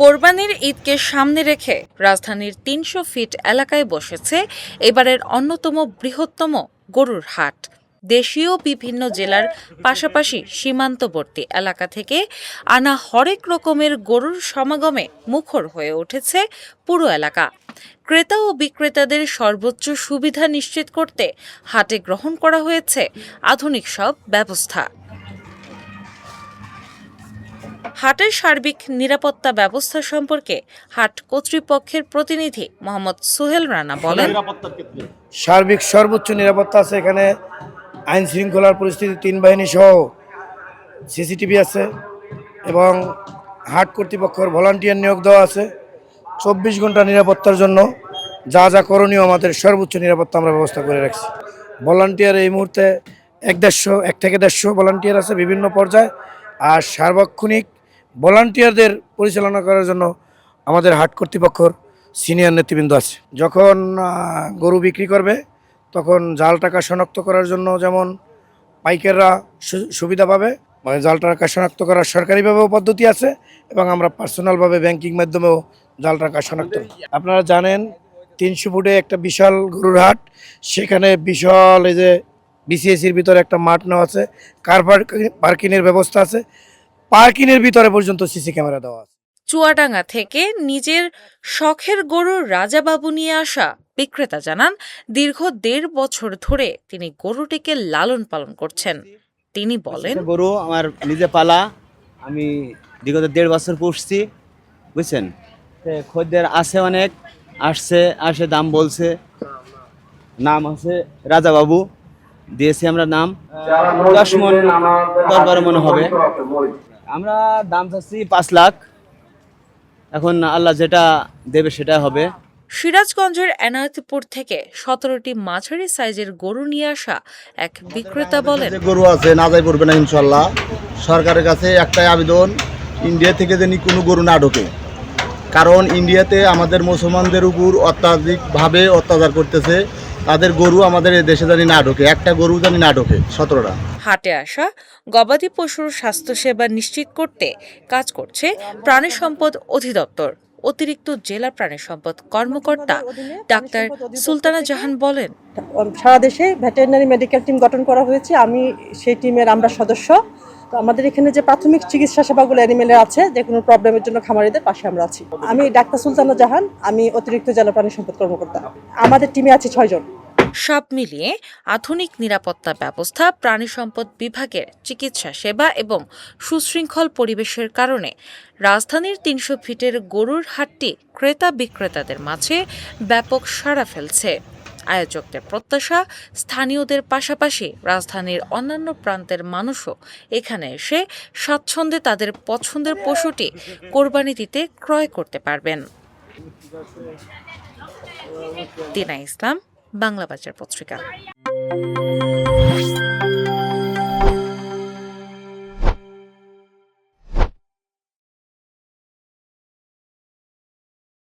কোরবানির ঈদকে সামনে রেখে রাজধানীর ৩০০ ফিট এলাকায় বসেছে এবারের অন্যতম বৃহত্তম গরুর হাট। দেশীয় বিভিন্ন জেলার পাশাপাশি সীমান্তবর্তী এলাকা থেকে আনা হরেক রকমের গরুর সমাগমে মুখর হয়ে উঠেছে পুরো এলাকা। ক্রেতা ও বিক্রেতাদের সর্বোচ্চ সুবিধা নিশ্চিত করতে হাটে গ্রহণ করা হয়েছে আধুনিক সব ব্যবস্থা। হাটের সার্বিক নিরাপত্তা ব্যবস্থা সম্পর্কে হাট কর্তৃপক্ষের প্রতিনিধি মোহাম্মদ সোহেল রানা বলেন, সার্বিক সর্বোচ্চ নিরাপত্তা আছে। এখানে আইন শৃঙ্খলার পরিস্থিতি ৩ বাহিনী সহ সিসিটিভি আছে এবং হাট কর্তৃপক্ষের ভলান্টিয়ার নিয়োগ দেওয়া আছে। ২৪ ঘন্টা নিরাপত্তার জন্য যা যা করণীয় আমাদের সর্বোচ্চ নিরাপত্তা আমরা ব্যবস্থা করে রাখছি। ভলান্টিয়ার এই মুহূর্তে ১ থেকে ১৫০ ভলান্টিয়ার আছে বিভিন্ন পর্যায়ে। আর সার্বক্ষণিক ভলান্টিয়ারদের পরিচালনা করার জন্য আমাদের হাট কর্তৃপক্ষর সিনিয়র নেতৃবৃন্দ আছে। যখন গরু বিক্রি করবে তখন জাল টাকা শনাক্ত করার জন্য যেমন পাইকাররা সুবিধা পাবে, মানে জাল টাকা শনাক্ত করার সরকারিভাবেও পদ্ধতি আছে এবং আমরা পার্সোনালভাবে ব্যাংকিং মাধ্যমেও জাল টাকা শনাক্ত। আপনারা জানেন ৩০০ ফুটে একটা বিশাল গরুর হাট, সেখানে বিশাল এই যে বিসিএসির ভিতরে একটা মাঠ নেওয়া আছে, কার পার্কিংয়ের ব্যবস্থা আছে, পার্কিংয়ের ভিতরে পর্যন্ত সিসি ক্যামেরা দেওয়া আছে। চুয়াডাঙ্গা থেকে নিজের শখের গরুর রাজাবাবু নিয়ে আসা বিক্রেতা জানান, দীর্ঘ ১.৫ বছর ধরে তিনি গরুটিকে লালন পালন করছেন। তিনি বলেন, গরু আমার নিজে পালা, আমি বিগত ১.৫ বছর পুষছি, বুঝছেন। খদ্দের আছে অনেক, আসে দাম বলছে, নাম আছে রাজাবাবু, দিয়েছি আমরা নাম ১০-১২ মন হবে। আমরা দাম চাচ্ছি ৫ লাখ, এখন আল্লাহ যেটা দেবে সেটা হবে। সিরাজগঞ্জের এনায়েতপুর থেকে ১৭টি মাঝারি সাইজের গরু নিয়ে আসা এক বিক্রেতা বলেন, গরু আছে না যাই পড়বে না ইনশাল্লাহ। সরকারের কাছে একটাই আবেদন, ইন্ডিয়া থেকে যেন কোনো গরু না ঢোকে, কারণ ইন্ডিয়াতে আমাদের মুসলমানদের উপর অত্যাধিকভাবে অত্যাচার করতেছে। তাদের গরু আমাদের দেশে জানি না ঢোকে, একটা গরু জানি না ঢোকে ১৭টা। হাটে আসা গবাদি পশুর স্বাস্থ্যসেবা নিশ্চিত করতে কাজ করছে প্রাণী সম্পদ অধিদপ্তর। অতিরিক্ত জেলা প্রাণী সম্পদ কর্মকর্তা ডাক্তার সুলতানা জাহান বলেন, সারা দেশে ভেটেরিনারি মেডিকেল টিম গঠন করা হয়েছে, আমি সেই টিমের আমরা সদস্য। তো আমাদের এখানে যে প্রাথমিক চিকিৎসা সেবাগুলো অ্যানিমেলের আছে, যে কোনো প্রবলেমের জন্য খামারিদের পাশে আমরা আছি। আমি ডাক্তার সুলতানা জাহান, আমি অতিরিক্ত জেলা প্রাণী সম্পদ কর্মকর্তা। আমাদের টিমে আছে ৬ জন। সব মিলিয়ে আধুনিক নিরাপত্তা ব্যবস্থা, প্রাণী সম্পদ বিভাগের চিকিৎসা সেবা এবং সুশৃঙ্খল পরিবেশের কারণে রাজধানীর ৩০০ ফিটের গরুর হাটটি ক্রেতা বিক্রেতাদের মাঝে ব্যাপক সাড়া ফেলছে। আয়োজকদের প্রত্যাশা, স্থানীয়দের পাশাপাশি রাজধানীর অন্যান্য প্রান্তের মানুষও এখানে এসে স্বাচ্ছন্দ্যে তাদের পছন্দের পশুটি কোরবানি দিতে ক্রয় করতে পারবেন। দিনা ইসলাম, বাংলা বাজার পত্রিকা।